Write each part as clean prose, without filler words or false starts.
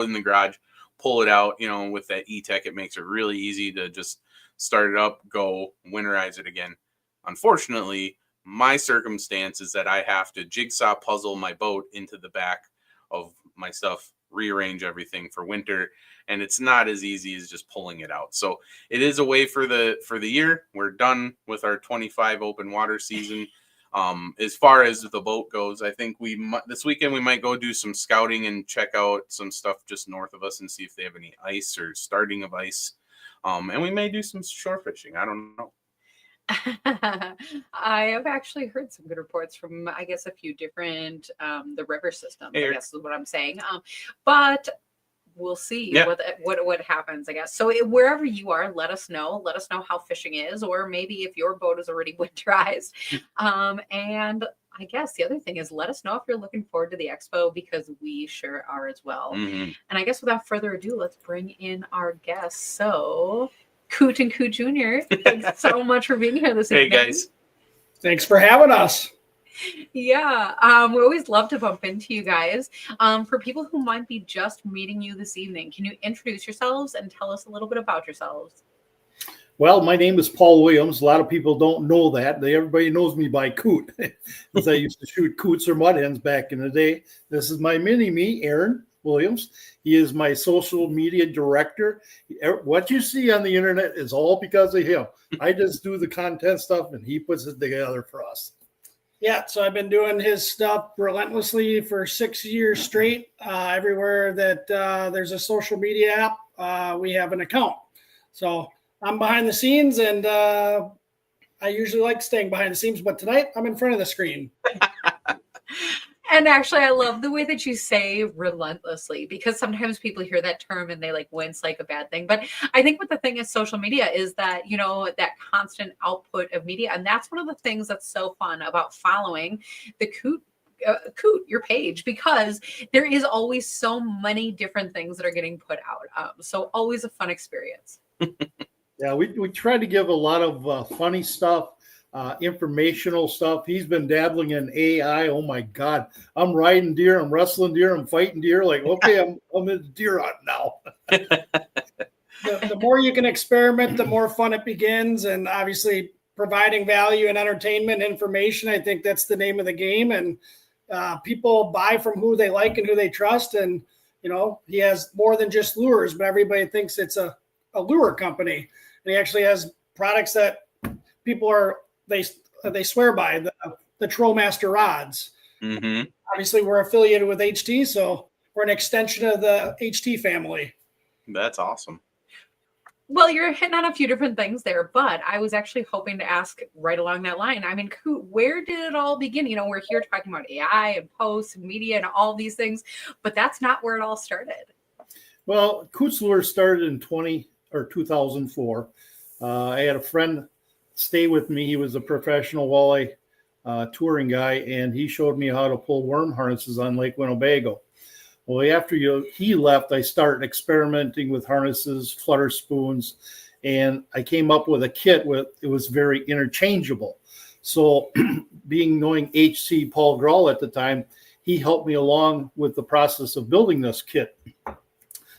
in the garage, pull it out. With that E-Tech, it makes it really easy to just start it up, go winterize it again. Unfortunately, my circumstance is that I have to jigsaw puzzle my boat into the back of my stuff, rearrange everything for winter, and it's not as easy as just pulling it out. So it is a way for the year. We're done with our 25 open water season. As far as the boat goes, I think this weekend we might go do some scouting and check out some stuff just north of us and see if they have any ice or starting of ice. And we may do some shore fishing. I don't know. I have actually heard some good reports from, I guess, a few different the river systems, I guess is what I'm saying. But we'll see what happens, I guess. So wherever you are, let us know how fishing is, or maybe if your boat is already winterized. And I guess the other thing is, let us know if you're looking forward to the expo, because we sure are as well. Mm-hmm. And I guess without further ado, let's bring in our guests. So Coot and Coot Jr., thanks so much for being here this evening. Hey, guys. Thanks for having us. Yeah, we always love to bump into you guys. For people who might be just meeting you this evening, can you introduce yourselves and tell us a little bit about yourselves? Well, my name is Paul Williams. A lot of people don't know that. Everybody knows me by Coot, because I used to shoot coots or mud hens back in the day. This is my mini-me, Aaron Williams. He is my social media director. What you see on the internet is all because of him. I just do the content stuff, and he puts it together for us. Yeah, so I've been doing his stuff relentlessly for 6 years straight. Everywhere that there's a social media app, we have an account. So I'm behind the scenes, and I usually like staying behind the scenes, but tonight I'm in front of the screen. And actually, I love the way that you say relentlessly, because sometimes people hear that term and they like wince like a bad thing. But I think what the thing is social media is that, that constant output of media. And that's one of the things that's so fun about following the Coot, your page, because there is always so many different things that are getting put out. So always a fun experience. Yeah, we try to give a lot of funny stuff. Informational stuff. He's been dabbling in AI. Oh my God. I'm riding deer, I'm wrestling deer, I'm fighting deer. Like, okay, I'm in the deer hunt now. The more you can experiment, the more fun it begins. And obviously providing value and entertainment information, I think that's the name of the game. And people buy from who they like and who they trust. And, he has more than just lures, but everybody thinks it's a lure company. And he actually has products that people they swear by, the Trollmaster rods. Mm-hmm. Obviously, we're affiliated with HT, so we're an extension of the HT family. That's awesome. Well, you're hitting on a few different things there, but I was actually hoping to ask right along that line. I mean, Coot, where did it all begin? We're here talking about AI and posts and media and all these things, but that's not where it all started. Well, Coot's Lure started in 2004. I had a friend stay with me. He was a professional walleye touring guy, and he showed me how to pull worm harnesses on Lake Winnebago. Well, after he left, I started experimenting with harnesses, flutter spoons, and I came up with a kit it was very interchangeable. So knowing H.C. Paul Grawl at the time, he helped me along with the process of building this kit.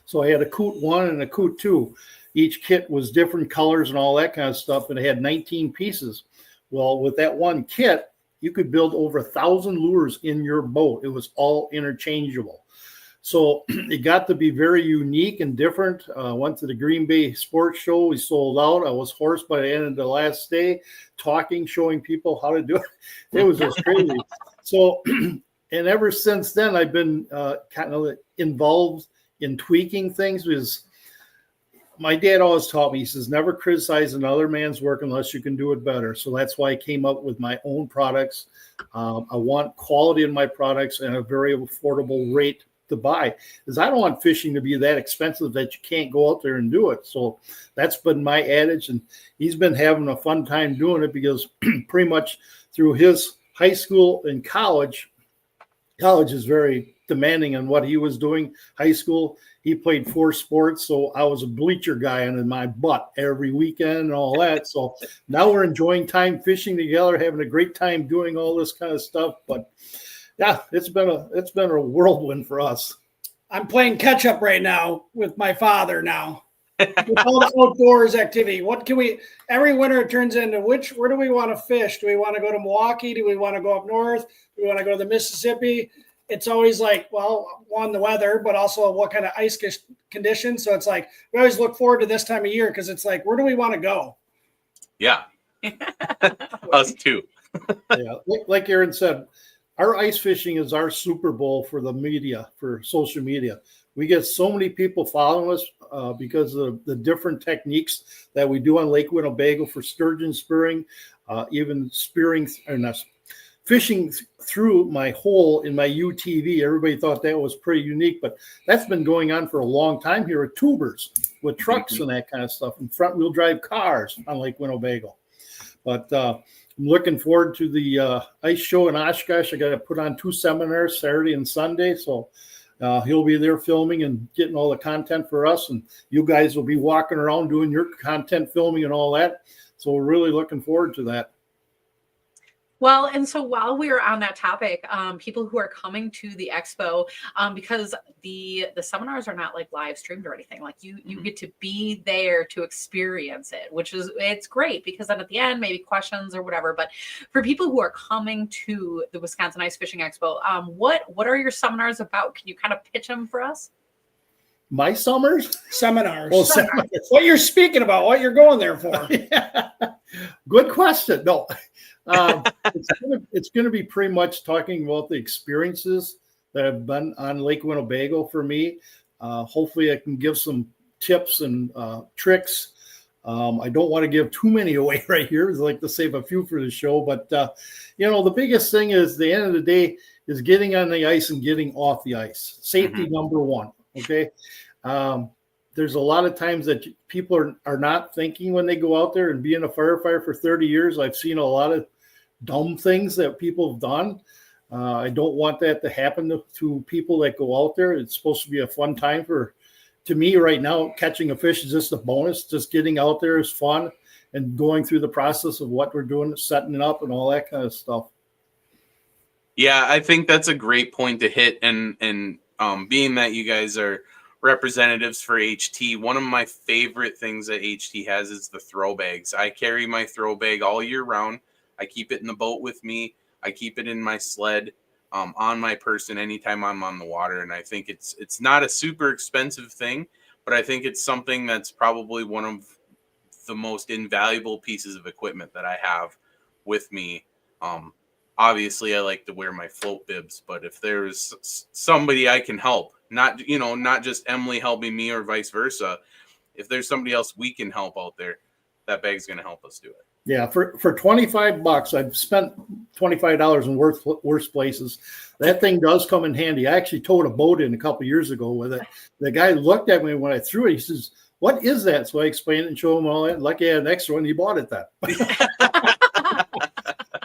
So I had a Coot 1 and a Coot 2. Each kit was different colors and all that kind of stuff, and it had 19 pieces. Well, with that one kit, you could build over 1,000 lures in your boat. It was all interchangeable. So it got to be very unique and different. Went to the Green Bay Sports Show. We sold out. I was hoarse by the end of the last day, showing people how to do it. It was just crazy. So, and ever since then, I've been kind of involved in tweaking things, because my dad always taught me, he says, never criticize another man's work unless you can do it better. So that's why I came up with my own products. I want quality in my products and a very affordable rate to buy, because I don't want fishing to be that expensive that you can't go out there and do it. So that's been my adage, and he's been having a fun time doing it, because pretty much through his high school and college is very demanding on what he was doing. High school, he played 4 sports, so I was a bleacher guy in my butt every weekend and all that. So now we're enjoying time fishing together, having a great time doing all this kind of stuff. But yeah, it's been a whirlwind for us. I'm playing catch up right now with my father now. With all the outdoors activity. What can we, every winter it turns into where do we want to fish? Do we want to go to Milwaukee? Do we want to go up north? Do we want to go to the Mississippi? It's always like, well, one, the weather, but also what kind of ice conditions. So it's like, we always look forward to this time of year because it's like, where do we want to go? Yeah. Us too. Yeah, like Aaron said, our ice fishing is our Super Bowl for the media, for social media. We get so many people following us because of the different techniques that we do on Lake Winnebago for sturgeon spearing, even spearing or not fishing through my hole in my UTV. Everybody thought that was pretty unique, but that's been going on for a long time here at tubers with trucks and that kind of stuff and front wheel drive cars on Lake Winnebago. But I'm looking forward to the ice show in Oshkosh. I got to put on 2 seminars Saturday and Sunday. So he'll be there filming and getting all the content for us. And you guys will be walking around doing your content filming and all that. So we're really looking forward to that. Well, and so while we are on that topic, people who are coming to the expo, because the seminars are not like live streamed or anything, like you get to be there to experience it, which is, it's great because then at the end, maybe questions or whatever. But for people who are coming to the Wisconsin Ice Fishing Expo, what are your seminars about? Can you kind of pitch them for us? My seminars? Well, Seminars. What you're speaking about, what you're going there for. Yeah. Good question. No. It's going to be pretty much talking about the experiences that have been on Lake Winnebago for me. Hopefully I can give some tips and tricks. I don't want to give too many away right here. I'd like to save a few for the show. But, the biggest thing is the end of the day is getting on the ice and getting off the ice. Safety number one. Okay. There's a lot of times that people are not thinking when they go out there, and being a firefighter for 30 years, I've seen a lot of dumb things that people have done. I don't want that to happen to people that go out there. It's supposed to be a fun time to me right now. Catching a fish is just a bonus. Just getting out there is fun, and going through the process of what we're doing, setting it up and all that kind of stuff. Yeah, I think that's a great point to hit. And being that you guys are representatives for HT, one of my favorite things that HT has is the throw bags. I carry my throw bag all year round. I keep it in the boat with me. I keep it in my sled, on my person anytime I'm on the water. And I think it's not a super expensive thing, but I think it's something that's probably one of the most invaluable pieces of equipment that I have with me. Obviously, I like to wear my float bibs, but if there's somebody I can help, not just Emily helping me or vice versa, if there's somebody else we can help out there, that bag's going to help us do it. Yeah, for $25, I've spent $25 in worse places. That thing does come in handy. I actually towed a boat in a couple of years ago with it. The guy looked at me when I threw it. He says, "What is that?" So I explained it and showed him all that. Lucky I had an extra one. He bought it then.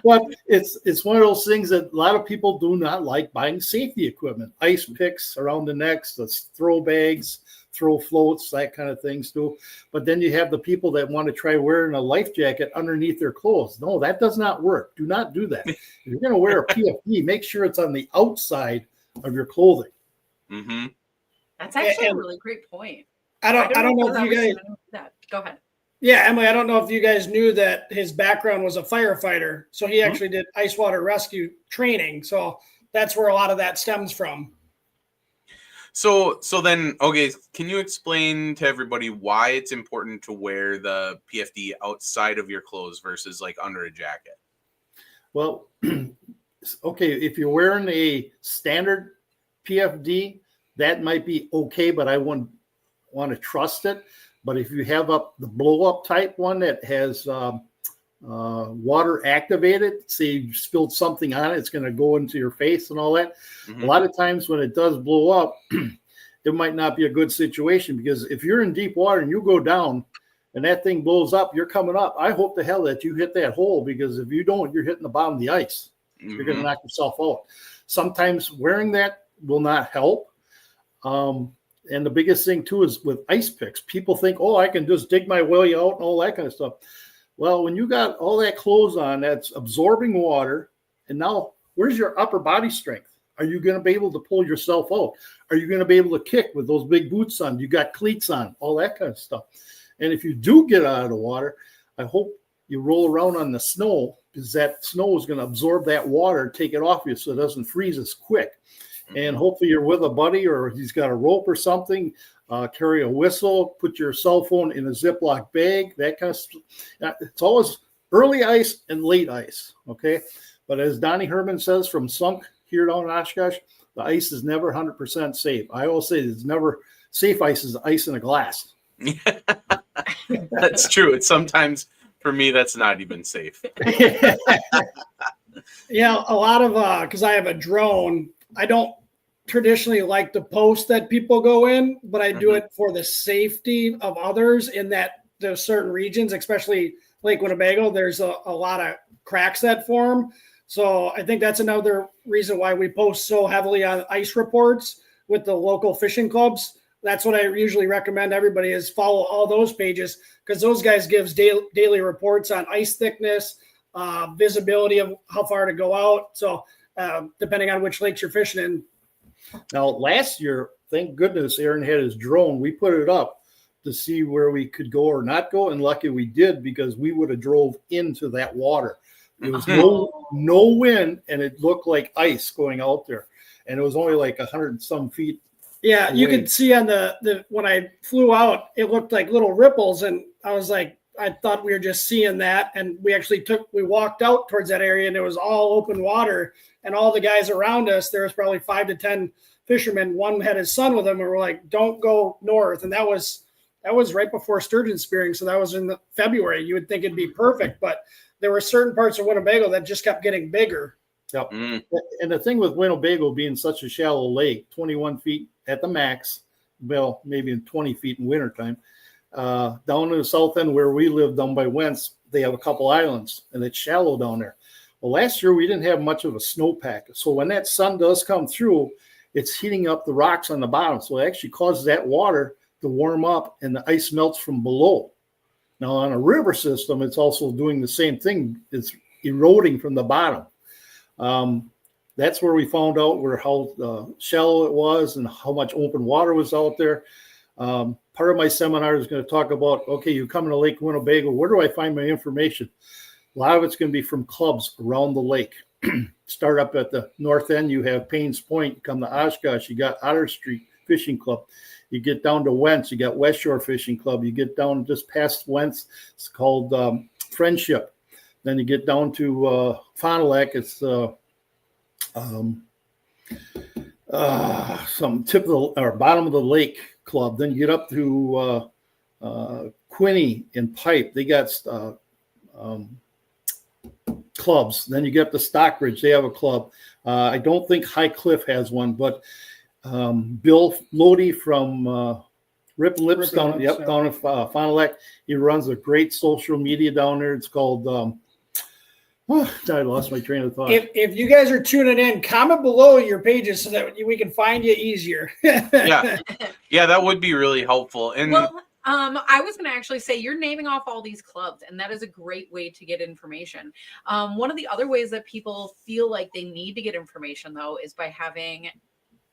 But it's one of those things that a lot of people do not like buying safety equipment. Ice picks around the necks, the throw bags, throw floats, that kind of things too. But then you have the people that want to try wearing a life jacket underneath their clothes. No, that does not work. Do not do that. If you're going to wear a PFD, make sure it's on the outside of your clothing. Mm-hmm. That's actually a really great point. I don't know if you guys. Go ahead. Yeah, Emily, I don't know if you guys knew that his background was a firefighter. So he actually did ice water rescue training. So that's where a lot of that stems from. So then, okay, can you explain to everybody why it's important to wear the PFD outside of your clothes versus like under a jacket? Well, okay, if you're wearing a standard PFD, that might be okay, but I wouldn't want to trust it. But if you have the blow-up type one that has water activated, say you spilled something on it, it's going to go into your face and all that. Mm-hmm. A lot of times when it does blow up, it might not be a good situation, because if you're in deep water and you go down and that thing blows up, you're coming up. I hope to hell that you hit that hole, because if you don't, you're hitting the bottom of the ice. Mm-hmm. You're going to knock yourself out. Sometimes wearing that will not help. And the biggest thing too is with ice picks. People think, oh, I can just dig my way out and all that kind of stuff. Well, when you got all that clothes on that's absorbing water, and now where's your upper body strength? Are you going to be able to pull yourself out? Are you going to be able to kick with those big boots on? You got cleats on, all that kind of stuff. And if you do get out of the water, I hope you roll around on the snow, because that snow is going to absorb that water, take it off you so it doesn't freeze as quick. And hopefully you're with a buddy, or he's got a rope or something. Carry a whistle, put your cell phone in a Ziploc bag, that kind of stuff. It's always early ice and late ice, okay? But as Donnie Herman says from Sunk here down in Oshkosh, the ice is never 100% safe. I always say it's never safe ice is ice in a glass. That's true. It's sometimes, for me, that's not even safe. Yeah, a lot of because I have a drone, I don't traditionally like to post that people go in, but I do it for the safety of others in that there's certain regions, especially Lake Winnebago, there's a lot of cracks that form. So I think that's another reason why we post so heavily on ice reports with the local fishing clubs. That's what I usually recommend everybody is follow all those pages, because those guys gives daily reports on ice thickness, visibility of how far to go out. So depending on which lakes you're fishing in. Now, last year, thank goodness Aaron had his drone. We put it up to see where we could go or not go, and lucky we did, because we would have drove into that water. There was no wind, and it looked like ice going out there, and it was only like 100 and some feet. Yeah, you could see on the when I flew out, it looked like little ripples, and I was like, I thought we were just seeing that, and we walked out towards that area, and it was all open water, and all the guys around us, there was probably 5 to 10 fishermen. One had his son with him, and we're like, don't go north, and that was right before sturgeon spearing, so that was in February. You would think it'd be perfect, but there were certain parts of Winnebago that just kept getting bigger. Yep. And the thing with Winnebago being such a shallow lake, 21 feet at the max, well, maybe in 20 feet in wintertime, down in the south end where we live down by Wentz, they have a couple islands, and it's shallow down there. Well, last year we didn't have much of a snowpack. So when that sun does come through, it's heating up the rocks on the bottom. So it actually causes that water to warm up, and the ice melts from below. Now, on a river system, it's also doing the same thing. It's eroding from the bottom. That's where we found out how shallow it was and how much open water was out there. Part of my seminar is going to talk about, okay, you come to Lake Winnebago, where do I find my information? A lot of it's going to be from clubs around the lake. Start up at the north end, you have Paynes Point. You come to Oshkosh, you got Otter Street Fishing Club. You get down to Wentz, you got West Shore Fishing Club. You get down just past Wentz, it's called Friendship. Then you get down to Fond du Lac, it's some tip of the or bottom of the lake club. Then you get up to Quinney and Pipe. They got clubs. Then you get up to Stockbridge. They have a club. I don't think High Cliff has one, but Bill Lodi from Rip and Lips down in Fond du Lac. He runs a great social media down there. It's called I lost my train of thought. If you guys are tuning in, comment below your pages so that we can find you easier. Yeah, that would be really helpful. And I was going to actually say you're naming off all these clubs, and that is a great way to get information. One of the other ways that people feel like they need to get information, though, is by having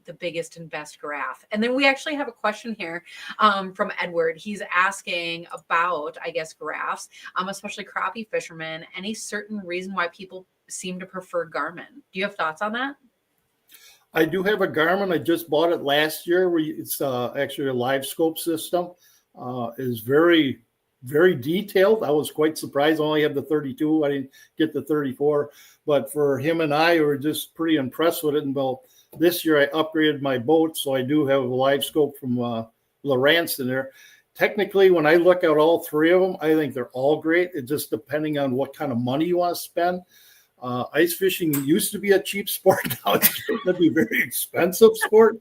the biggest and best graph. And then we actually have a question here from Edward. He's asking about, I guess, graphs, especially crappie fishermen. Any certain reason why people seem to prefer Garmin? Do you have thoughts on that? I do have a Garmin. I just bought it last year. It's actually a live scope system. Is very, very detailed. I was quite surprised. I only have the 32. I didn't get the 34. But for him and I, we were just pretty impressed with it. And well, this year I upgraded my boat, so I do have a live scope from Lowrance in there. Technically, when I look at all three of them, I think they're all great. It's just depending on what kind of money you want to spend. Ice fishing used to be a cheap sport. Now it's going to be a very expensive sport.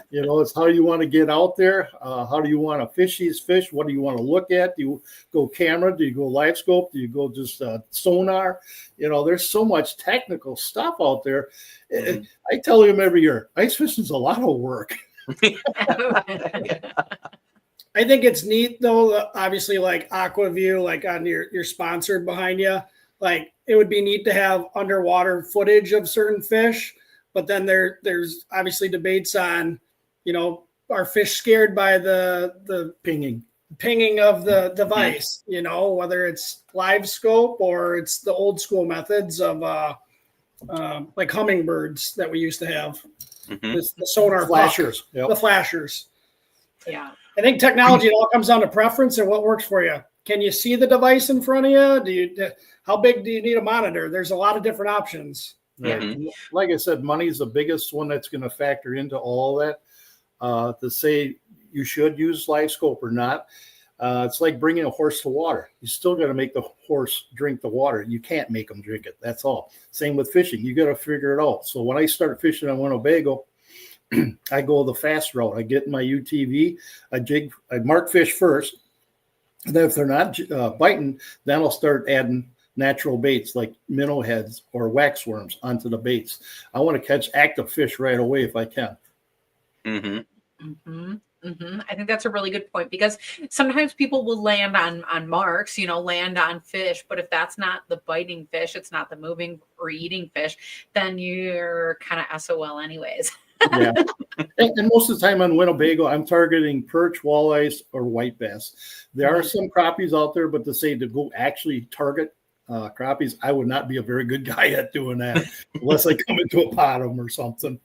You know, it's how you want to get out there. How do you want to fish these fish? What do you want to look at? Do you go camera? Do you go live scope? Do you go just sonar? You know, there's so much technical stuff out there. Mm-hmm. I tell him every year, ice fishing is a lot of work. I think it's neat, though, obviously, like AquaView, like on your sponsored behind you, like it would be neat to have underwater footage of certain fish. But then there's obviously debates on, are fish scared by the pinging of the device, whether it's live scope or it's the old school methods of like hummingbirds that we used to have. The sonar flashers. The flashers. Yeah. I think technology, it all comes down to preference and what works for you. Can you see the device in front of you? How big do you need a monitor? There's a lot of different options. Right. Like I said, money is the biggest one that's going to factor into all that. To say you should use live scope or not, it's like bringing a horse to water. You still got to make the horse drink the water. You can't make them drink it. That's all. Same with fishing. You got to figure it out. So when I started fishing on Winnebago, I go the fast route. I get in my UTV, I mark fish first. And then if they're not biting, then I'll start adding natural baits like minnow heads or waxworms onto the baits. I want to catch active fish right away if I can. I think that's a really good point, because sometimes people will land on marks, land on fish, but if that's not the biting fish, it's not the moving or eating fish, then you're kind of SOL anyways. Yeah. And most of the time on Winnebago, I'm targeting perch, walleyes, or white bass. There are some crappies out there, but to say to go actually target crappies, I would not be a very good guy at doing that unless I come into a pot of them or something.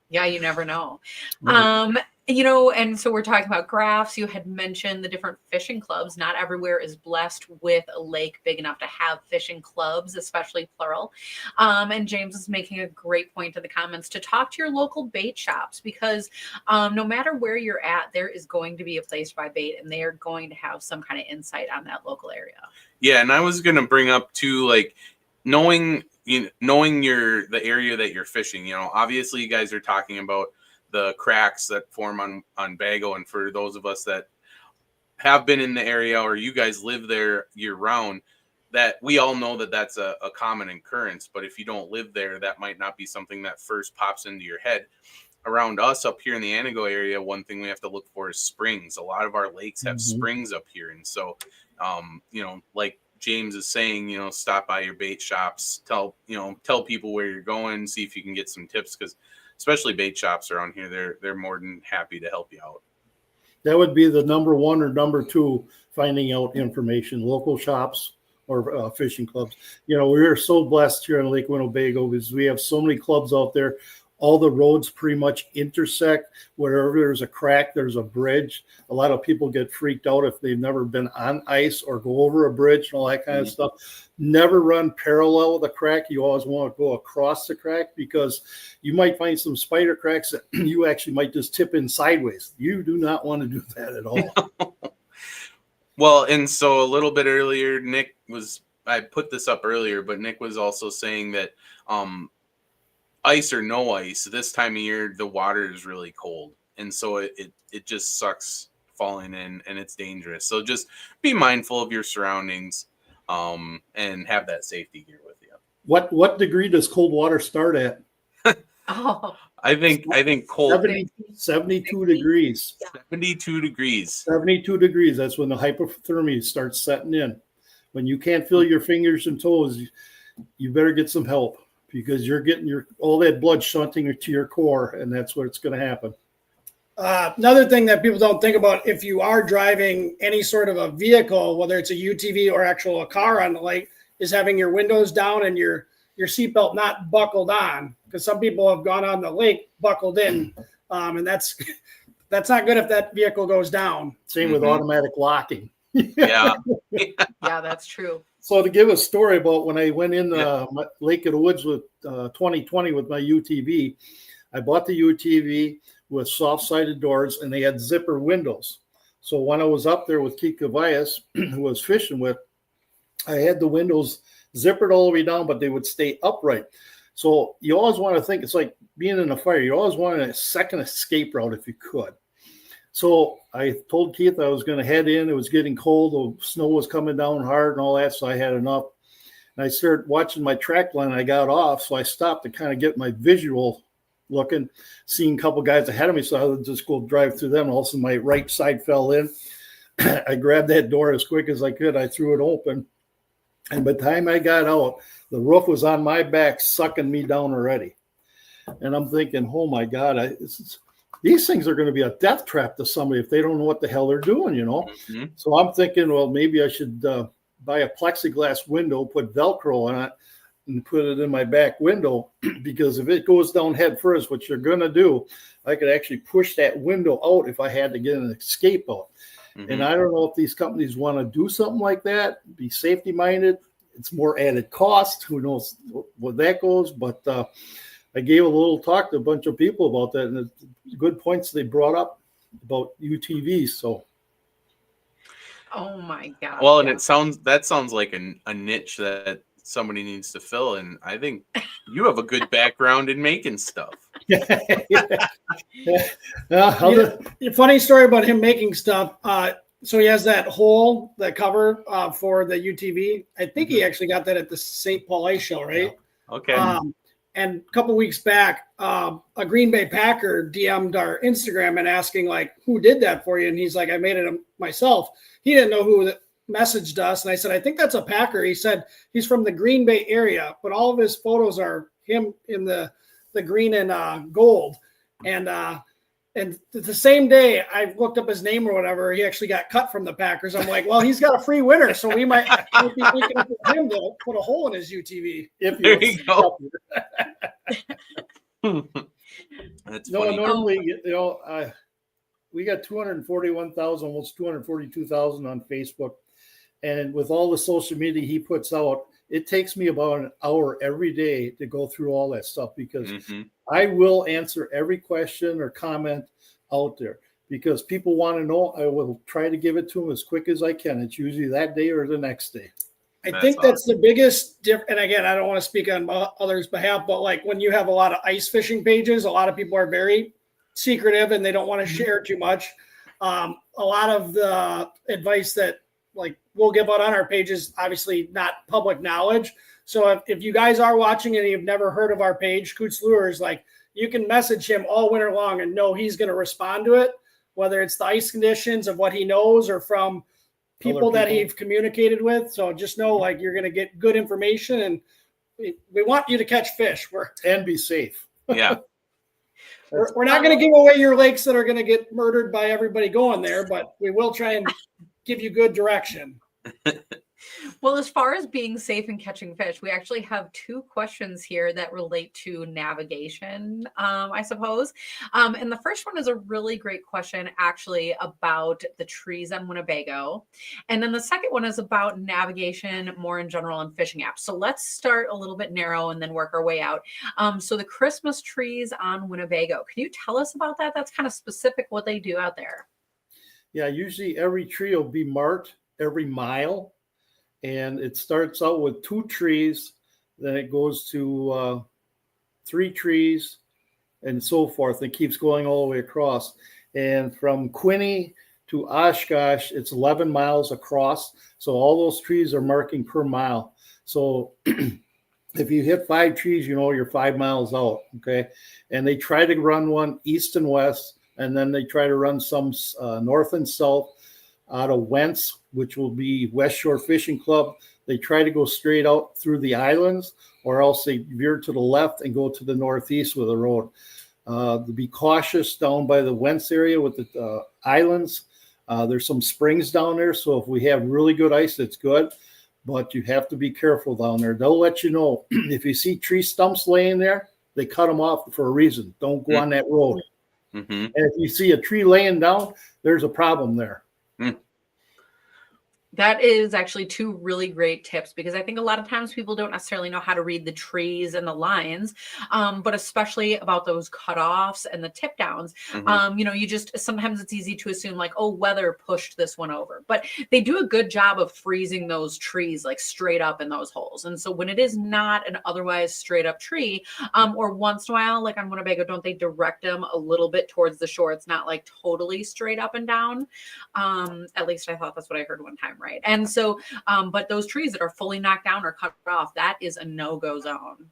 Yeah, you never know. Right. And so we're talking about graphs. You had mentioned the different fishing clubs. Not everywhere is blessed with a lake big enough to have fishing clubs, especially plural. And James is making a great point in the comments to talk to your local bait shops, because no matter where you're at, there is going to be a place to buy bait, and they are going to have some kind of insight on that local area. Yeah, and I was going to bring up too, like knowing the area that you're fishing. Obviously you guys are talking about the cracks that form on Bago, and for those of us that have been in the area or you guys live there year round, that we all know that that's a common occurrence. But if you don't live there, that might not be something that first pops into your head. Around us up here in the Anago area, one thing we have to look for is springs. A lot of our lakes have springs up here, and so like James is saying, stop by your bait shops, tell people where you're going, see if you can get some tips, because especially bait shops around here, they're more than happy to help you out. That would be the number one or number two, finding out information, local shops or fishing clubs. We are so blessed here on Lake Winnebago because we have so many clubs out there. All the roads pretty much intersect. Wherever there's a crack, there's a bridge. A lot of people get freaked out if they've never been on ice or go over a bridge and all that kind of stuff. Never run parallel with a crack. You always want to go across the crack, because you might find some spider cracks that you actually might just tip in sideways. You do not want to do that at all. Well, and so a little bit earlier, I put this up earlier, but Nick was also saying that ice or no ice, this time of year, the water is really cold. And so it just sucks falling in, and it's dangerous. So just be mindful of your surroundings and have that safety gear with you. What degree does cold water start at? I think cold. 72 degrees. 72 degrees. 72 degrees. That's when the hypothermia starts setting in. When you can't feel your fingers and toes, you better get some help, because you're getting all that blood shunting to your core, and that's what's going to happen. Another thing that people don't think about, if you are driving any sort of a vehicle, whether it's a UTV or a car on the lake, is having your windows down and your seatbelt not buckled on, because some people have gone on the lake buckled in, and that's not good if that vehicle goes down. Same with automatic locking. Yeah. Yeah, that's true. So to give a story about when I went in Lake of the Woods with 2020 with my UTV, I bought the UTV with soft-sided doors, and they had zipper windows. So when I was up there with Kika Vias, who was fishing with, I had the windows zippered all the way down, but they would stay upright. So you always want to think, it's like being in a fire. You always want a second escape route if you could. So I told Keith I was going to head in. It was getting cold. The snow was coming down hard and all that, so I had enough. And I started watching my track line. I got off, so I stopped to kind of get my visual looking, seeing a couple guys ahead of me, so I would just go drive through them. All of a sudden, my right side fell in. I grabbed that door as quick as I could. I threw it open. And by the time I got out, the roof was on my back, sucking me down already. And I'm thinking, oh my God, these things are going to be a death trap to somebody if they don't know what the hell they're doing, you know? Mm-hmm. So I'm thinking, well, maybe I should buy a plexiglass window, put Velcro on it, and put it in my back window, because if it goes down head first, what you're going to do, I could actually push that window out if I had to get an escape out. Mm-hmm. And I don't know if these companies want to do something like that, be safety minded. It's more added cost. Who knows where that goes? But I gave a little talk to a bunch of people about that, and the good points they brought up about UTVs. So, Oh my God. Well, and that sounds like a niche that somebody needs to fill, and I think you have a good background in making stuff. Funny story about him making stuff. So he has that hole, that cover for the UTV. I think he actually got that at the St. Paul Ice Show, right? Okay. And a couple weeks back, a Green Bay Packer DM'd our Instagram and asking, like, who did that for you? And he's like, I made it myself. He didn't know who messaged us. And I said, I think that's a Packer. He said he's from the Green Bay area, but all of his photos are him in the green and gold. And the same day I looked up his name or whatever, he actually got cut from the Packers. I'm like, well, he's got a free winner, so we might be thinking of him to put a hole in his UTV. There you go. That's funny. Normally, we got 241,000, almost 242,000 on Facebook. And with all the social media he puts out, it takes me about an hour every day to go through all that stuff, because I will answer every question or comment out there, because people want to know. I will try to give it to them as quick as I can. It's usually that day or the next day. I think that's the biggest difference. And again, I don't want to speak on others' behalf, but like when you have a lot of ice fishing pages, a lot of people are very secretive and they don't want to share too much. A lot of the advice that like we'll give out on our pages, obviously not public knowledge. So if you guys are watching and you've never heard of our page, Coots Lures, like you can message him all winter long and know he's going to respond to it, whether it's the ice conditions of what he knows or from people that he's communicated with. So just know, like, you're going to get good information, and we want you to catch fish and be safe. Yeah. We're not going to give away your lakes that are going to get murdered by everybody going there, but we will try and give you good direction. Well, as far as being safe and catching fish, we actually have two questions here that relate to navigation, I suppose. And the first one is a really great question, actually, about the trees on Winnebago. And then the second one is about navigation more in general and fishing apps. So let's start a little bit narrow and then work our way out. So the Christmas trees on Winnebago, can you tell us about that? That's kind of specific what they do out there. Yeah, usually every tree will be marked every mile. And it starts out with 2 trees, then it goes to 3 trees, and so forth. It keeps going all the way across. And from Quinney to Oshkosh, it's 11 miles across. So all those trees are marking per mile. So if you hit 5 trees, you know you're 5 miles out, okay? And they try to run one east and west, and then they try to run some north and south out of Wentz, which will be West Shore Fishing Club. They try to go straight out through the islands, or else they veer to the left and go to the northeast with the road. To be cautious down by the Wentz area with the islands. There's some springs down there, so if we have really good ice, it's good. But you have to be careful down there. They'll let you know. If you see tree stumps laying there, they cut them off for a reason. Don't go on that road. Mm-hmm. And if you see a tree laying down, there's a problem there. That is actually 2 really great tips, because I think a lot of times people don't necessarily know how to read the trees and the lines, but especially about those cutoffs and the tip downs. You just, sometimes it's easy to assume like, oh, weather pushed this one over, but they do a good job of freezing those trees like straight up in those holes. And so when it is not an otherwise straight up tree, or once in a while, like on Winnebago, don't they direct them a little bit towards the shore? It's not like totally straight up and down. At least I thought that's what I heard one time. Right. And so, but those trees that are fully knocked down or cut off, that is a no-go zone.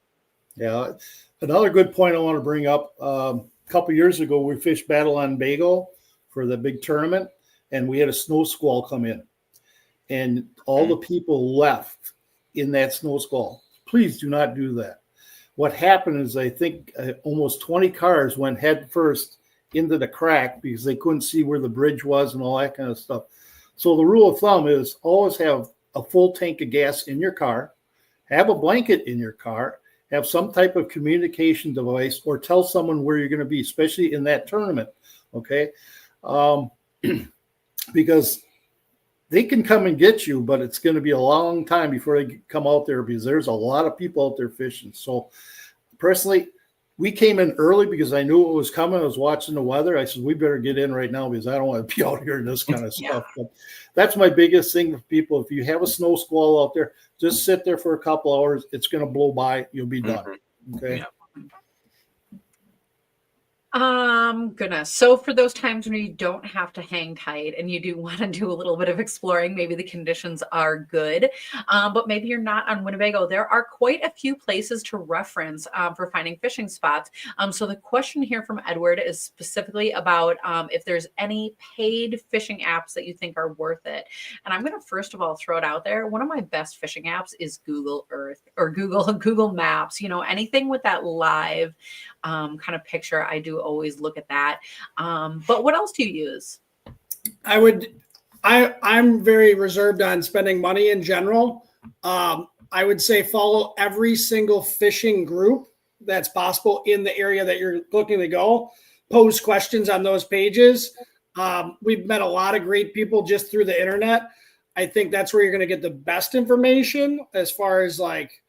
Yeah. Another good point I want to bring up. A couple years ago, we fished Battle on Bago for the big tournament, and we had a snow squall come in. And all the people left in that snow squall. Please do not do that. What happened is I think almost 20 cars went head first into the crack because they couldn't see where the bridge was and all that kind of stuff. So the rule of thumb is always have a full tank of gas in your car, have a blanket in your car, have some type of communication device, or tell someone where you're going to be, especially in that tournament. Okay. Because they can come and get you, but it's going to be a long time before they come out there because there's a lot of people out there fishing. So personally, we came in early because I knew what was coming. I was watching the weather. I said, we better get in right now because I don't want to be out here in this kind of stuff. But that's my biggest thing with people. If you have a snow squall out there, just sit there for a couple hours. It's going to blow by. You'll be done. Okay. Yeah. Goodness. So for those times when you don't have to hang tight and you do want to do a little bit of exploring, maybe the conditions are good, but maybe you're not on Winnebago, there are quite a few places to reference for finding fishing spots. So the question here from Edward is specifically about if there's any paid fishing apps that you think are worth it. And I'm going to first of all throw it out there. One of my best fishing apps is Google Earth or Google Maps. You know, anything with that live kind of picture, I do always look at that. But what else do you use? I'm very reserved on spending money in general. I would say follow every single fishing group that's possible in the area that you're looking to go. Post questions on those pages. We've met a lot of great people just through the internet. I think that's where you're going to get the best information as far as like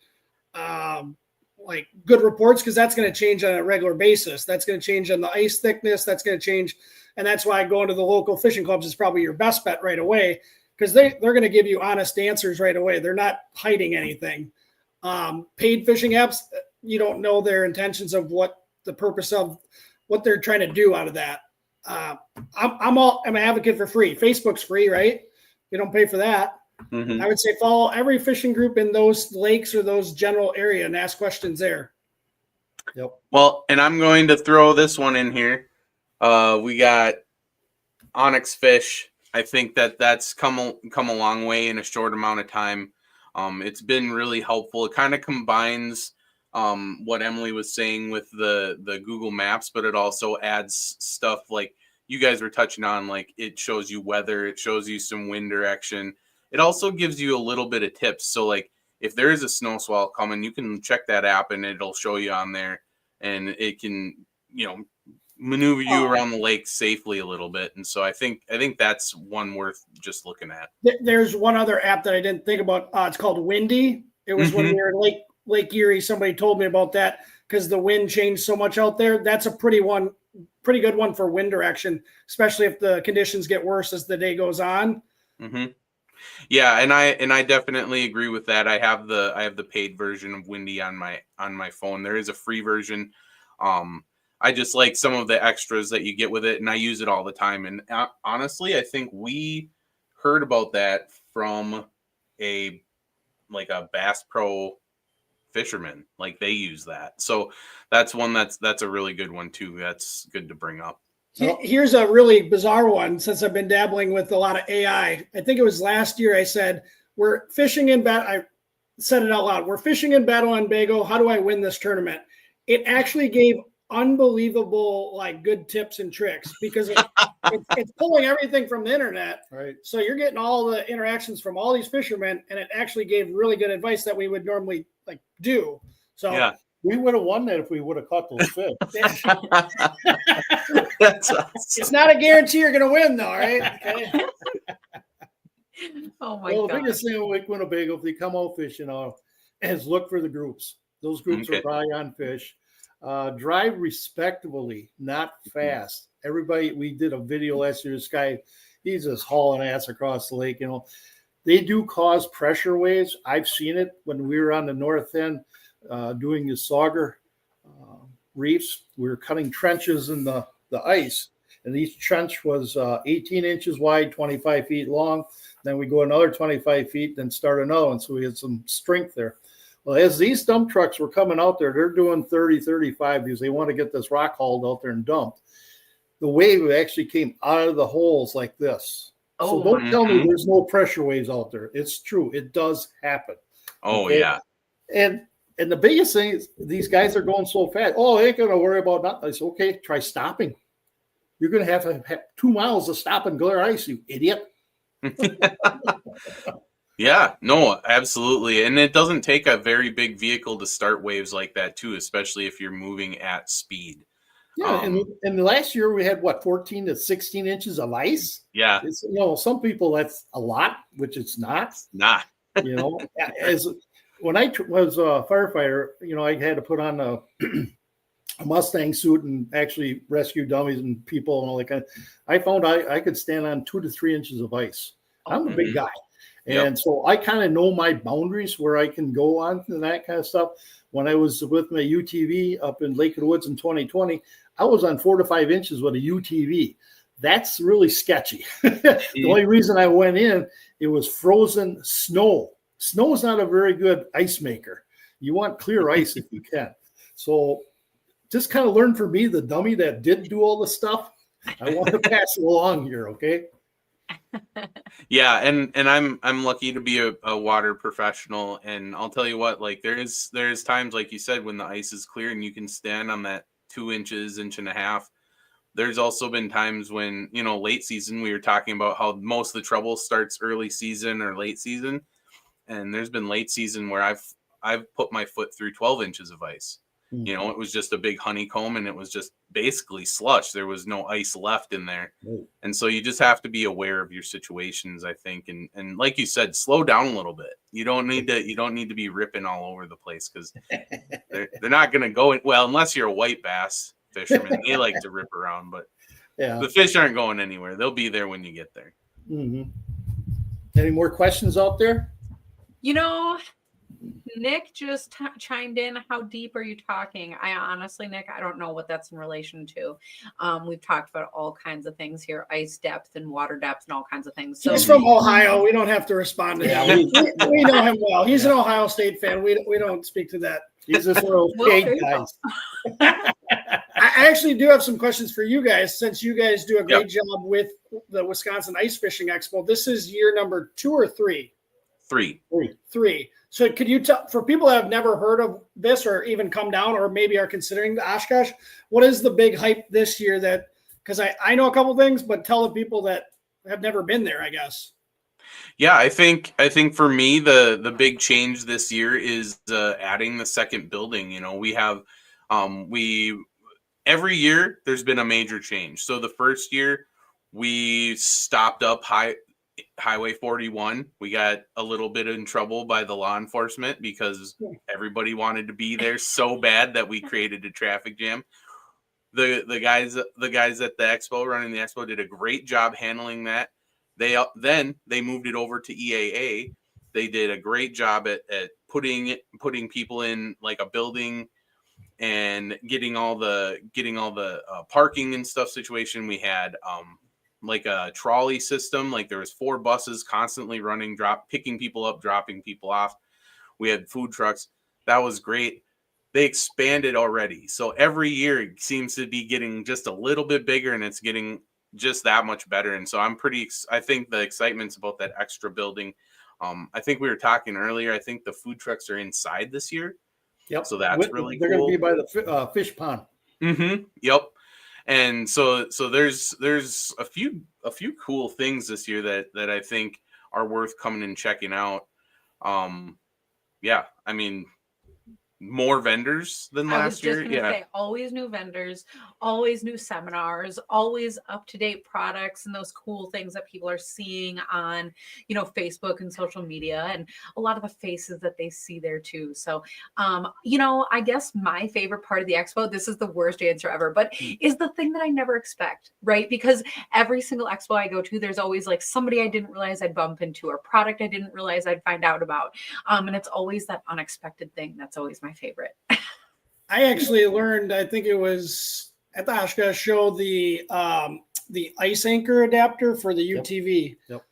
good reports, because that's going to change on a regular basis. That's going to change on the ice thickness. That's going to change. And that's why going to the local fishing clubs is probably your best bet right away, because they're going to give you honest answers right away. They're not hiding anything. Paid fishing apps, you don't know their intentions of what the purpose of what they're trying to do out of that. I'm an advocate for free. Facebook's free, right? You don't pay for that. Mm-hmm. I would say follow every fishing group in those lakes or those general area and ask questions there. Yep. Well, and I'm going to throw this one in here. We got Onyx Fish. I think that's come a long way in a short amount of time. It's been really helpful. It kind of combines what Emily was saying with the Google Maps, but it also adds stuff like you guys were touching on, like it shows you weather, it shows you some wind direction. It also gives you a little bit of tips. So like if there is a snow swell coming, you can check that app and it'll show you on there, and it can, maneuver you around the lake safely a little bit. And so I think that's one worth just looking at. There's one other app that I didn't think about. It's called Windy. It was when we were in Lake Erie. Somebody told me about that because the wind changed so much out there. That's a pretty good one for wind direction, especially if the conditions get worse as the day goes on. Mm-hmm. Yeah, and I definitely agree with that. I have the paid version of Windy on my phone. There is a free version. I just like some of the extras that you get with it, and I use it all the time. And honestly, I think we heard about that from a Bass Pro fisherman. Like they use that. So that's one that's a really good one too. That's good to bring up. Here's a really bizarre one, since I've been dabbling with a lot of AI. I think it was last year I said, we're fishing in I said it out loud. We're fishing in Battle on Bago. How do I win this tournament? It actually gave unbelievable, good tips and tricks, because it's pulling everything from the internet. Right. So you're getting all the interactions from all these fishermen, and it actually gave really good advice that we would normally do. So yeah. We would have won that if we would have caught those fish. That's awesome. It's not a guarantee you're going to win, though, right? Okay. Oh my God. God. The biggest thing in Lake Winnebago, if they come out fishing, is look for the groups. Those groups are probably on fish. Drive respectably, not fast. Everybody, we did a video last year. This guy, he's just hauling ass across the lake. They do cause pressure waves. I've seen it when we were on the north end. Doing the Sauger reefs. We were cutting trenches in the ice, and each trench was 18 inches wide, 25 feet long. Then we go another 25 feet, then start another one. So we had some strength there. Well, as these dump trucks were coming out there, they're doing 30, 35 because they want to get this rock hauled out there and dumped. The wave actually came out of the holes like this. So don't tell me there's no pressure waves out there. It's true. It does happen. Oh, okay? Yeah. And And the biggest thing is these guys are going so fast. Oh, they ain't going to worry about nothing. I said, okay, try stopping. You're going to have 2 miles to stop and clear ice, you idiot. Yeah, no, absolutely. And it doesn't take a very big vehicle to start waves like that too, especially if you're moving at speed. Yeah, and last year we had 14 to 16 inches of ice. Yeah. It's, some people that's a lot, which it's not. Nah. As when I was a firefighter, I had to put on a Mustang suit and actually rescue dummies and people and all that kind of. I found I could stand on 2 to 3 inches of ice. I'm a big guy. And so I kind of know my boundaries where I can go on and that kind of stuff. When I was with my UTV up in Lake of the Woods in 2020, I was on 4 to 5 inches with a UTV. That's really sketchy. The only reason I went in, it was frozen snow. Snow is not a very good ice maker. You want clear ice if you can. So just kind of learn from me, the dummy that did do all the stuff. I want to pass it along here, okay? Yeah, and I'm lucky to be a water professional, and I'll tell you what, like there's times, like you said, when the ice is clear and you can stand on that 2 inches, inch and a half. There's also been times when, late season, we were talking about how most of the trouble starts early season or late season, and there's been late season where I've put my foot through 12 inches of ice. It was just a big honeycomb and it was just basically slush. There was no ice left in there. And so you just have to be aware of your situations, I think. And like you said, slow down a little bit. You don't need to be ripping all over the place because they're not going to go in. Well, unless you're a white bass fisherman, they like to rip around, but the fish aren't going anywhere. They'll be there when you get there. Mm-hmm. Any more questions out there? Nick just chimed in. How deep are you talking? I honestly, Nick, I don't know what that's in relation to. We've talked about all kinds of things here, ice depth and water depth and all kinds of things. So he's from Ohio. We don't have to respond to him. We know him well. He's an Ohio State fan. We don't speak to that. He's just one of those big guys. I actually do have some questions for you guys, since you guys do a great job with the Wisconsin Ice Fishing Expo. This is year number 2 or 3? 3. 3. So could you tell, for people that have never heard of this or even come down or maybe are considering the Oshkosh, what is the big hype this year that, because I know a couple things, but tell the people that have never been there, I guess. Yeah, I think for me, the big change this year is adding the second building. We have, every year there's been a major change. So the first year we stopped up Highway 41. We got a little bit in trouble by the law enforcement because everybody wanted to be there so bad that we created a traffic jam. The guys at the expo, running the expo, did a great job handling that. They moved it over to EAA. They did a great job at putting people in like a building and getting all the parking and stuff situation. We had like a trolley system. Like there was 4 buses constantly running, picking people up, dropping people off. We had food trucks. That was great. They expanded already. So every year it seems to be getting just a little bit bigger and it's getting just that much better. And so I think the excitement's about that extra building. I think we were talking earlier. I think the food trucks are inside this year. Yep. So that's really they're cool. They're going to be by the fish pond. Mm-hmm. Yep. And so there's a few cool things this year that I think are worth coming and checking out. Yeah, I mean, more vendors than last year. Yeah, say, always new vendors, always new seminars, always up-to-date products and those cool things that people are seeing on, Facebook and social media, and a lot of the faces that they see there too. So, I guess my favorite part of the expo, this is the worst answer ever, but is the thing that I never expect, right? Because every single expo I go to, there's always like somebody I didn't realize I'd bump into or product I didn't realize I'd find out about. And it's always that unexpected thing. That's always my favorite. I actually learned, I think it was at the Oshkosh show, the ice anchor adapter for the UTV. Yep.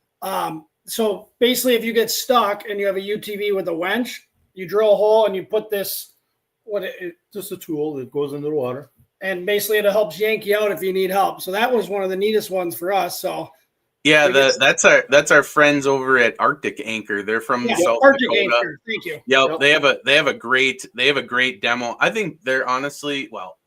So basically, if you get stuck and you have a UTV with a winch, you drill a hole and you put this, just a tool that goes into the water. And basically it helps yank you out if you need help. So that was one of the neatest ones for us. So Yeah, Biggest- that's our friends over at Arctic Anchor. They're from Yeah, South Arctic Dakota. Anchor. Thank you. Yep, Yep. they have a great demo. I think they're honestly, well,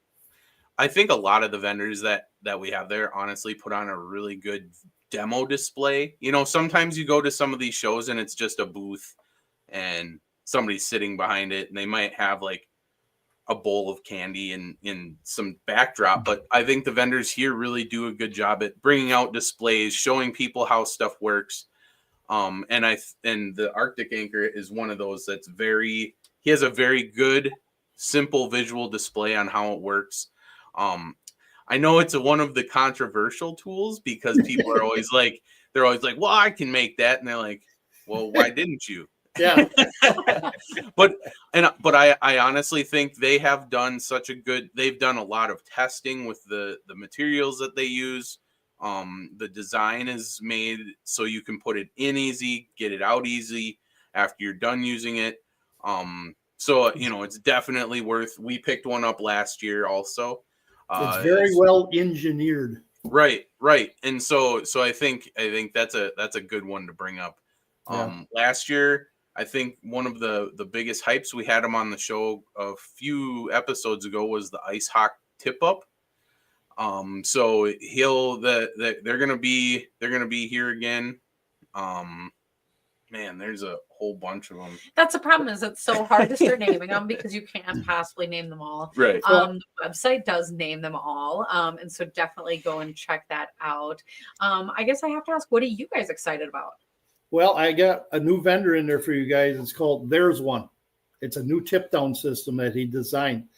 I think a lot of the vendors that we have there honestly put on a really good demo display. You know, sometimes you go to some of these shows and it's just a booth and somebody's sitting behind it and they might have like a bowl of candy and in some backdrop, but I think the vendors here really do a good job at bringing out displays, showing people how stuff works. And the Arctic Anchor is one of those that's he has a very good, simple visual display on how it works. I know it's one of the controversial tools because people are always like, well, I can make that. And they're like, well, why didn't you? Yeah. but I honestly think they've done a lot of testing with the materials that they use. The design is made so you can put it in easy, get it out easy after you're done using it. So you know, it's definitely we picked one up last year also. It's very well engineered. Right. And so I think that's a good one to bring up. Last year, I think one of the biggest hypes we had him on the show a few episodes ago was the Ice Hawk tip up. So they're gonna be here again. Man, there's a whole bunch of them. That's the problem, is it's so hard to start naming them because you can't possibly name them all. Right. The website does name them all. And so definitely go and check that out. I guess I have to ask, what are you guys excited about? Well, I got a new vendor in there for you guys. It's called There's One. It's a new tip down system that he designed.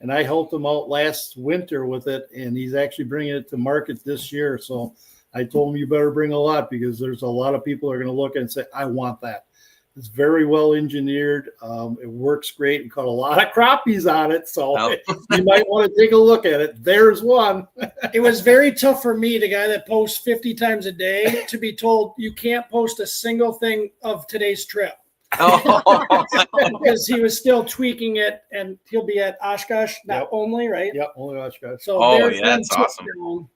And I helped him out last winter with it. And he's actually bringing it to market this year. So I told him you better bring a lot because there's a lot of people who are going to look and say, I want that. It's very well engineered. It works great. We caught a lot of crappies on it. So you might want to take a look at it. There's one. It was very tough for me, the guy that posts 50 times a day, to be told you can't post a single thing of today's trip. Because he was still tweaking it, and he'll be at Oshkosh only, right? Yep, only Oshkosh. So that's awesome.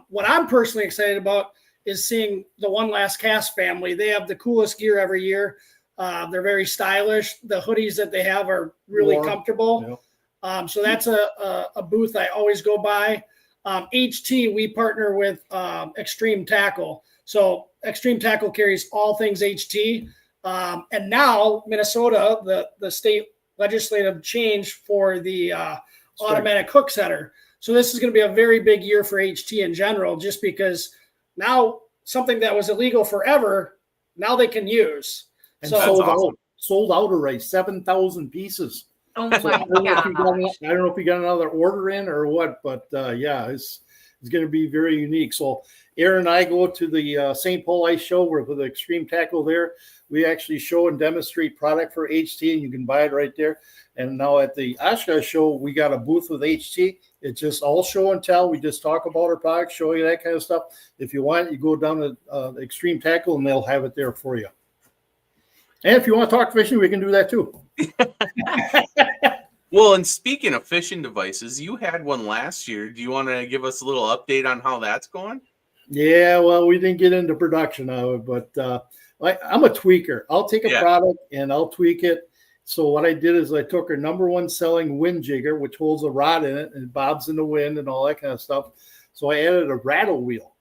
What I'm personally excited about is seeing the One Last Cast family. They have the coolest gear every year. They're very stylish. The hoodies that they have are really comfortable. Yep. So that's a booth I always go by. HT, we partner with Extreme Tackle. So Extreme Tackle carries all things HT. And now Minnesota, the state legislative change for the automatic hook setter. So this is going to be a very big year for HT in general, just because now something that was illegal forever, now they can use. And so sold out already, 7,000 pieces. Oh my I don't know if you got another order in or what, but it's going to be very unique. So Aaron and I go to the St. Paul Ice Show. We're with the Extreme Tackle there. We actually show and demonstrate product for HT, and you can buy it right there. And now at the Oshkosh Show, we got a booth with HT. It's just all show and tell. We just talk about our product, show you that kind of stuff. If you want, you go down to Extreme Tackle, and they'll have it there for you. And if you want to talk fishing, we can do that too. Well, and speaking of fishing devices, you had one last year. Do you want to give us a little update on how that's going? Yeah, well, we didn't get into production of it, but I'm a tweaker. I'll take a product and I'll tweak it. So what I did is I took our number one selling wind jigger, which holds a rod in it and bobs in the wind and all that kind of stuff. So I added a rattle wheel.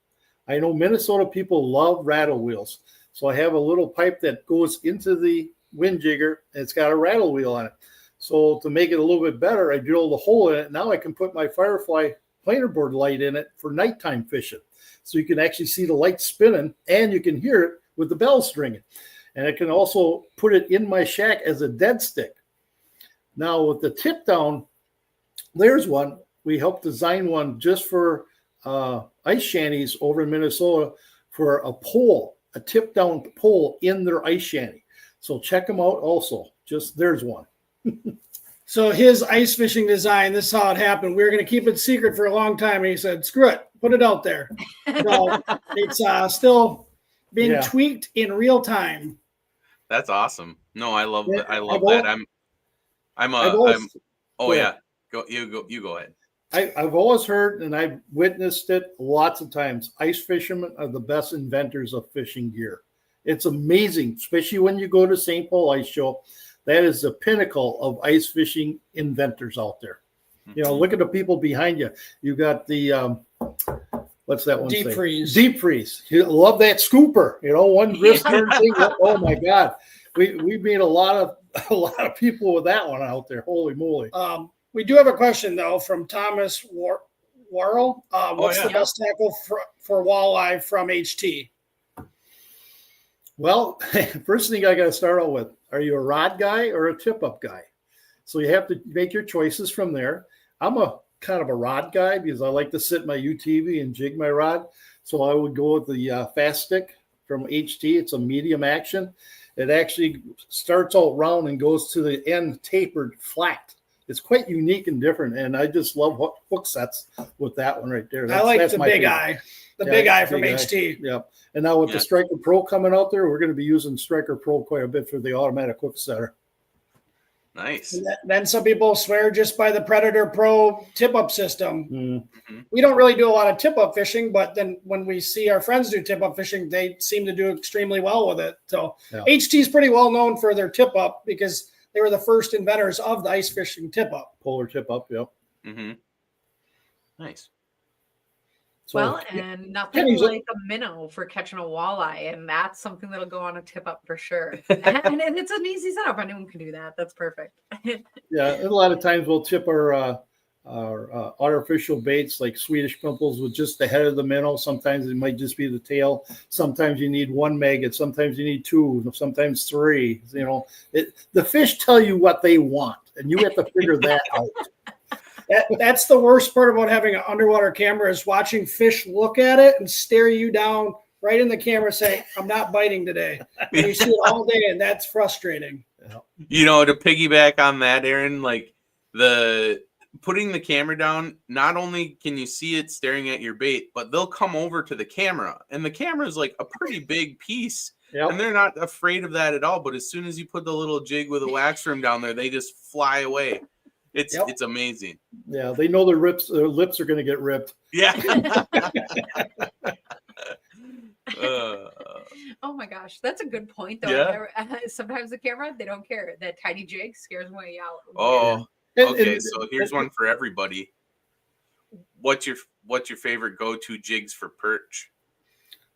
I know Minnesota people love rattle wheels. So I have a little pipe that goes into the wind jigger, and it's got a rattle wheel on it. So to make it a little bit better, I drilled a hole in it. Now I can put my Firefly planer board light in it for nighttime fishing. So you can actually see the light spinning, and you can hear it with the bells ringing. And I can also put it in my shack as a dead stick. Now with the tip down, there's one. We helped design one just for ice shanties over in Minnesota for a pole, a tip down pole in their ice shanty. So check them out also. Just there's one. So his ice fishing design, this is how it happened. We were going to keep it secret for a long time. And he said, screw it, put it out there. So it's still being tweaked in real time. That's awesome. No, I love that. I love that. You go ahead. I've always heard and I've witnessed it lots of times. Ice fishermen are the best inventors of fishing gear. It's amazing, especially when you go to St. Paul Ice Show. That is the pinnacle of ice fishing inventors out there. You know, look at the people behind you. You got the what's that one? Deep freeze. Deep freeze. You love that scooper. You know, one wrist turn thing. Oh my God, we made a lot of people with that one out there. Holy moly! We do have a question though from Thomas Warrell. What's the best tackle for walleye from HT? Well, first thing I got to start out with: are you a rod guy or a tip-up guy? So you have to make your choices from there. I'm a kind of a rod guy because I like to sit my UTV and jig my rod. So I would go with the Fast Stick from HT. It's a medium action. It actually starts out round and goes to the end tapered flat. It's quite unique and different, and I just love hook sets with that one right there. I like the big eye. The big eye from HT. Yeah. And now with the Striker Pro coming out there, we're going to be using Striker Pro quite a bit for the automatic hook setter. Nice. And then some people swear just by the Predator Pro tip-up system. Mm-hmm. We don't really do a lot of tip-up fishing, but then when we see our friends do tip-up fishing, they seem to do extremely well with it. So HT is pretty well known for their tip-up because they were the first inventors of the ice fishing tip-up. Polar tip-up, yep. Mm-hmm. Nice. So, well, and nothing like a minnow for catching a walleye, and that's something that'll go on a tip up for sure. And it's an easy setup; anyone can do that. That's perfect. Yeah, and a lot of times we'll tip our artificial baits like Swedish pimples with just the head of the minnow. Sometimes it might just be the tail. Sometimes you need one maggot. Sometimes you need two. Sometimes three. You know, the fish tell you what they want, and you have to figure that out. That's the worst part about having an underwater camera is watching fish look at it and stare you down right in the camera saying, I'm not biting today. And you see it all day, and that's frustrating. You know, to piggyback on that, Aaron, like putting the camera down, not only can you see it staring at your bait, but they'll come over to the camera. And the camera is like a pretty big piece. Yep. And they're not afraid of that at all. But as soon as you put the little jig with a wax worm down there, they just fly away. It's amazing. Yeah, they know their lips are going to get ripped. Yeah. Oh my gosh, that's a good point though. Yeah. Sometimes the camera, they don't care. That tiny jig scares them way out. Oh, okay. So here's one for everybody. What's your favorite go-to jigs for perch?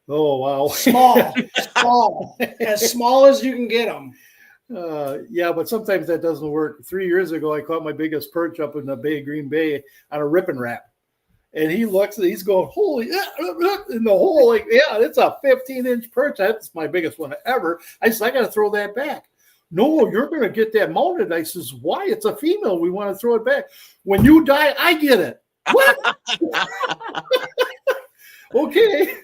Oh wow, small, as small as you can get them. Yeah, but sometimes that doesn't work. 3 years ago, I caught my biggest perch up in the Bay of Green Bay on a ripping wrap. And he looks and he's going, holy, in the hole. Like, yeah, it's a 15-inch perch. That's my biggest one ever. I said, I got to throw that back. No, you're going to get that mounted. I says, why? It's a female. We want to throw it back. When you die, I get it. What? Okay.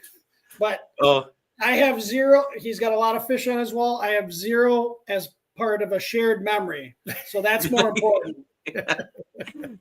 But I have zero. He's got a lot of fish on his wall. I have zero as part of a shared memory. So that's more important.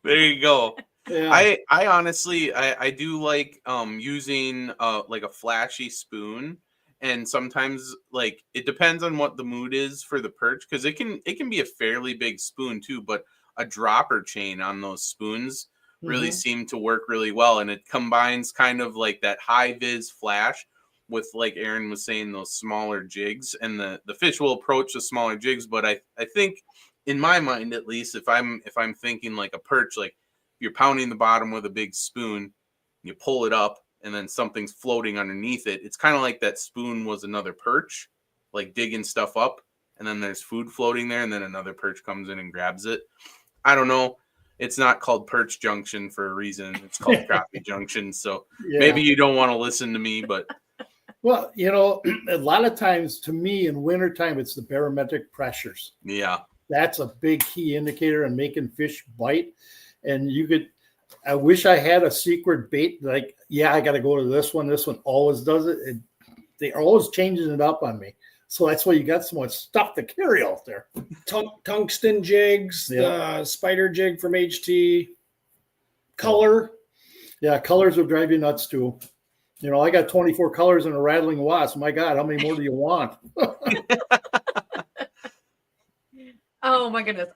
There you go. Yeah. I honestly I do like using like a flashy spoon, and sometimes like it depends on what the mood is for the perch, because it can be a fairly big spoon too, but a dropper chain on those spoons really seem to work really well, and it combines kind of like that high vis flash with, like Aaron was saying, those smaller jigs, and the fish will approach the smaller jigs. But I think in my mind, at least, if I'm thinking like a perch, like you're pounding the bottom with a big spoon, you pull it up, and then something's floating underneath it. It's kind of like that spoon was another perch, like digging stuff up, and then there's food floating there, and then another perch comes in and grabs it. I don't know. It's not called Perch Junction for a reason. It's called Crappie Junction. So maybe you don't want to listen to me, but. Well, you know, a lot of times to me in wintertime, it's the barometric pressures. Yeah. That's a big key indicator in making fish bite. And I wish I had a secret bait. Like, I got to go to this one. This one always does it. They're always changing it up on me. So that's why you got so much stuff to carry out there. Tungsten jigs, the spider jig from HT, color. Yeah, colors will drive you nuts too. You know, I got 24 colors and a rattling wasp. My God, how many more do you want? Oh my goodness.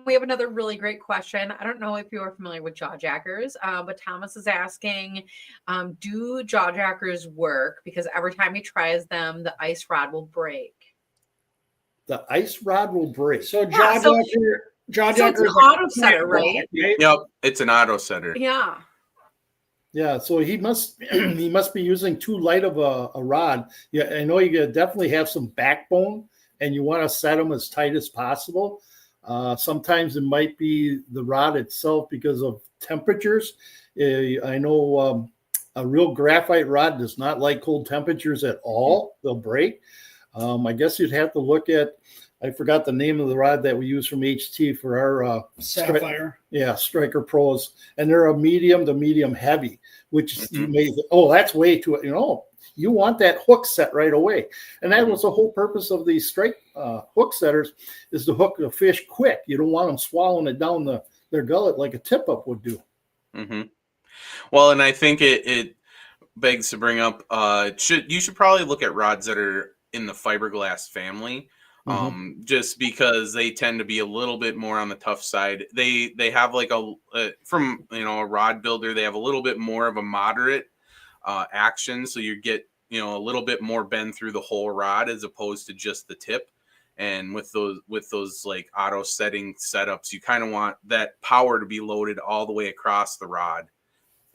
We have another really great question. I don't know if you are familiar with jaw jackers, but Thomas is asking, do jaw jackers work? Because every time he tries them, the ice rod will break. The ice rod will break. So Yeah, jaw so jacker it's is an like auto setter, right? Yep, it's an auto setter. Yeah. Yeah, so he must he must be using too light of a rod. Yeah, I know you definitely have some backbone, and you want to set them as tight as possible. Sometimes it might be the rod itself because of temperatures. I know a real graphite rod does not like cold temperatures at all. They'll break. I guess you'd have to look at, I forgot the name of the rod that we use from HT for our Sapphire. Striker Pros, and they're a medium to medium heavy, which you may that's way too, you want that hook set right away. And that was the whole purpose of these strike hook setters, is to hook the fish quick. You don't want them swallowing it down their gullet like a tip up would do. Mm-hmm. Well, and I think it begs to bring up, you should probably look at rods that are in the fiberglass family. Just because they tend to be a little bit more on the tough side. They have like from a rod builder, they have a little bit more of a moderate action, so you get a little bit more bend through the whole rod as opposed to just the tip. And with those like auto setting setups, you kind of want that power to be loaded all the way across the rod,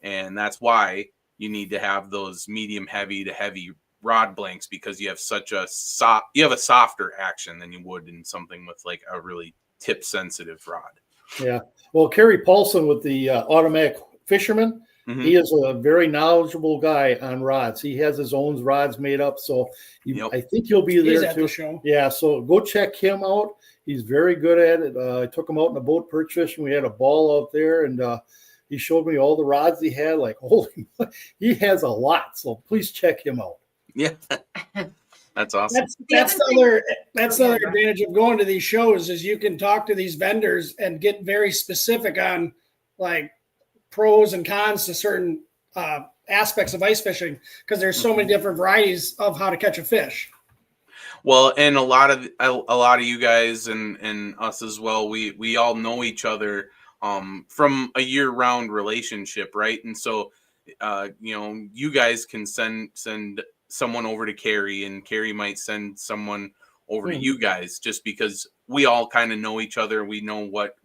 and that's why you need to have those medium heavy to heavy rod blanks, because you have a softer action than you would in something with like a really tip sensitive rod. Yeah. Well, Kerry Paulson with the Automatic Fisherman, he is a very knowledgeable guy on rods. He has his own rods made up, so I think he'll be there too. Show. Yeah, so go check him out. He's very good at it. I took him out in a boat perch fishing. We had a ball out there, and he showed me all the rods he had. Like, holy, he has a lot. So please check him out. Yeah, that's awesome. That's the other advantage of going to these shows, is you can talk to these vendors and get very specific on like pros and cons to certain aspects of ice fishing, because there's so many different varieties of how to catch a fish. Well, and a lot of you guys and us as well, we all know each other from a year-round relationship, right? And so you guys can send someone over to Carrie, and Carrie might send someone over to you guys, just because we all kind of know each other. We know what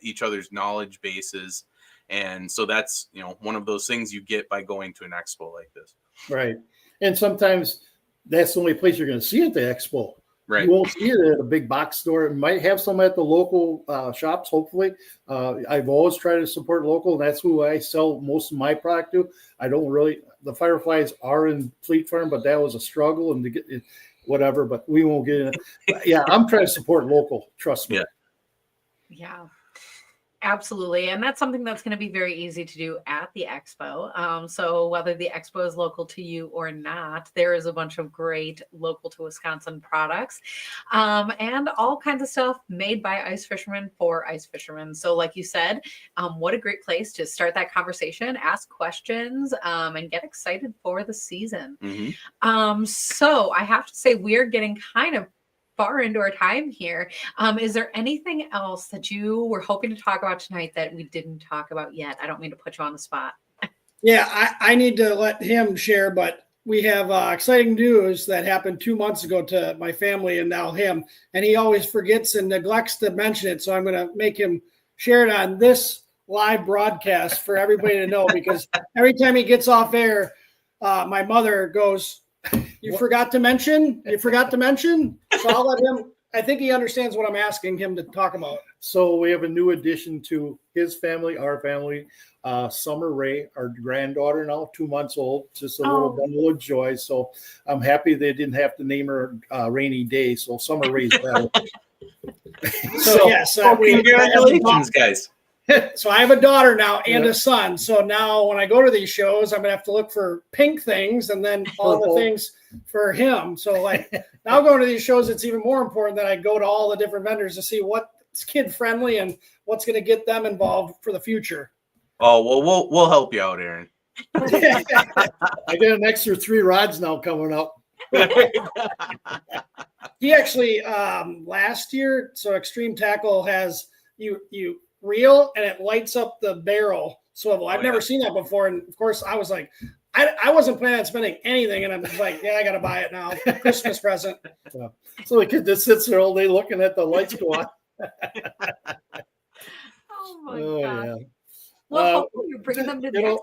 each other's knowledge base is. And so that's, one of those things you get by going to an expo like this. Right. And sometimes that's the only place you're going to see it at the expo. Right. You won't see it at a big box store. It might have some at the local shops, hopefully. I've always tried to support local, and that's who I sell most of my product to. I don't really, the Fireflies are in Fleet Farm, but that was a struggle, and to get it, whatever, but we won't get in it. Yeah, I'm trying to support local. Trust me. Yeah. Absolutely. And that's something that's going to be very easy to do at the expo. So whether the expo is local to you or not, there is a bunch of great local to Wisconsin products and all kinds of stuff made by ice fishermen for ice fishermen. So like you said, what a great place to start that conversation, ask questions, and get excited for the season. So I have to say, we're getting kind of far into our time here. Is there anything else that you were hoping to talk about tonight that we didn't talk about yet? I don't mean to put you on the spot. Yeah, I need to let him share, but we have exciting news that happened 2 months ago to my family and now him, and he always forgets and neglects to mention it. So I'm going to make him share it on this live broadcast for everybody to know, because every time he gets off air, my mother goes, You forgot to mention. So I'll let him. I think he understands what I'm asking him to talk about. So we have a new addition to his family, our family. Summer Ray, our granddaughter now, 2 months old, just a little bundle of joy. So I'm happy they didn't have to name her Rainy Day. So Summer Ray's better. Congratulations, guys. So I have a daughter now and a son. So now when I go to these shows, I'm going to have to look for pink things and then all the things for him. So like now going to these shows, it's even more important that I go to all the different vendors to see what's kid friendly and what's going to get them involved for the future. Oh, well, we'll help you out, Aaron. I got an extra 3 rods now coming up. He actually last year, so Extreme Tackle has you reel and it lights up the barrel swivel. I've never seen that before, and of course I was like, I wasn't planning on spending anything, and I'm just like, yeah, I got to buy it now, Christmas present. Yeah. So the kid just sits there all day looking at the lights go on. Oh my Oh god. yeah. Well, hopefully you're bringing them to the expo.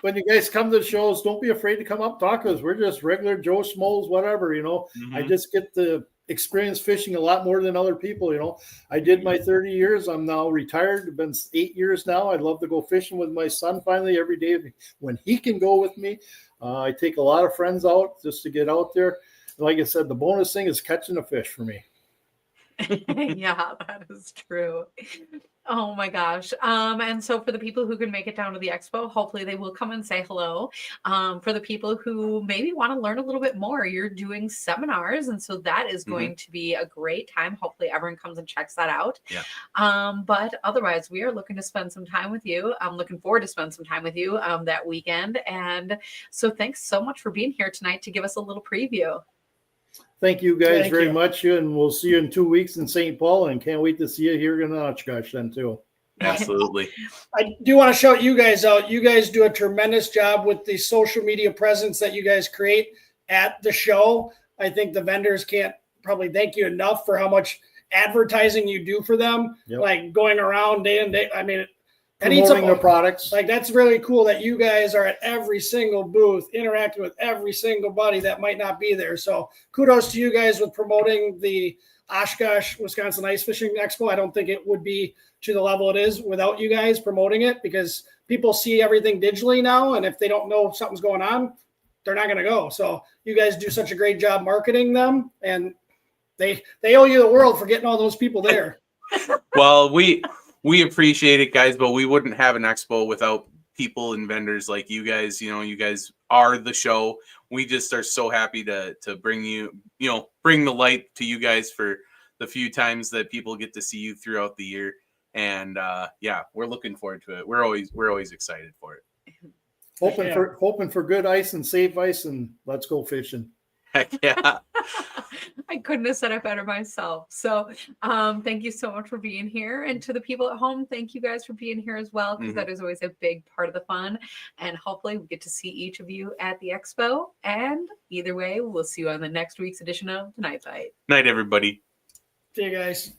When you guys come to the shows, don't be afraid to come up talk to us. We're just regular Joe Schmoes, whatever, you know. I just get to experience fishing a lot more than other people, you know. I did my 30 years. I'm now retired. It's been 8 years now. I'd love to go fishing with my son finally every day when he can go with me. I take a lot of friends out just to get out there. Like I said, the bonus thing is catching a fish for me. Yeah, that is true. Oh my gosh. And so for the people who can make it down to the expo, hopefully they will come and say hello. For the people who maybe want to learn a little bit more, you're doing seminars. And so that is going to be a great time. Hopefully everyone comes and checks that out. Yeah. But otherwise, we are looking to spend some time with you. I'm looking forward to spend some time with you that weekend. And so thanks so much for being here tonight to give us a little preview. Thank you guys Thank very you. much, and we'll see you in 2 weeks in St. Paul, and can't wait to see you here in Oshkosh then too. Absolutely. I do want to shout you guys out. You guys do a tremendous job with the social media presence that you guys create at the show. I think the vendors can't probably thank you enough for how much advertising you do for them, like going around day and day. I mean, Promoting their products. Like, that's really cool that you guys are at every single booth interacting with every single buddy that might not be there. So kudos to you guys with promoting the Oshkosh, Wisconsin Ice Fishing Expo. I don't think it would be to the level it is without you guys promoting it, because people see everything digitally now. And if they don't know something's going on, they're not going to go. So you guys do such a great job marketing them, and they owe you the world for getting all those people there. Well, we appreciate it, guys, but we wouldn't have an expo without people and vendors like you guys. You know, you guys are the show. We just are so happy to bring bring the light to you guys for the few times that people get to see you throughout the year. And yeah, we're looking forward to it. We're always excited for it. Hoping for good ice and safe ice, and let's go fishing. Heck yeah. I couldn't have said it better myself. So thank you so much for being here. And to the people at home, thank you guys for being here as well, because that is always a big part of the fun. And hopefully we get to see each of you at the expo. And either way, we'll see you on the next week's edition of The Night Bite. Night, everybody. See you guys.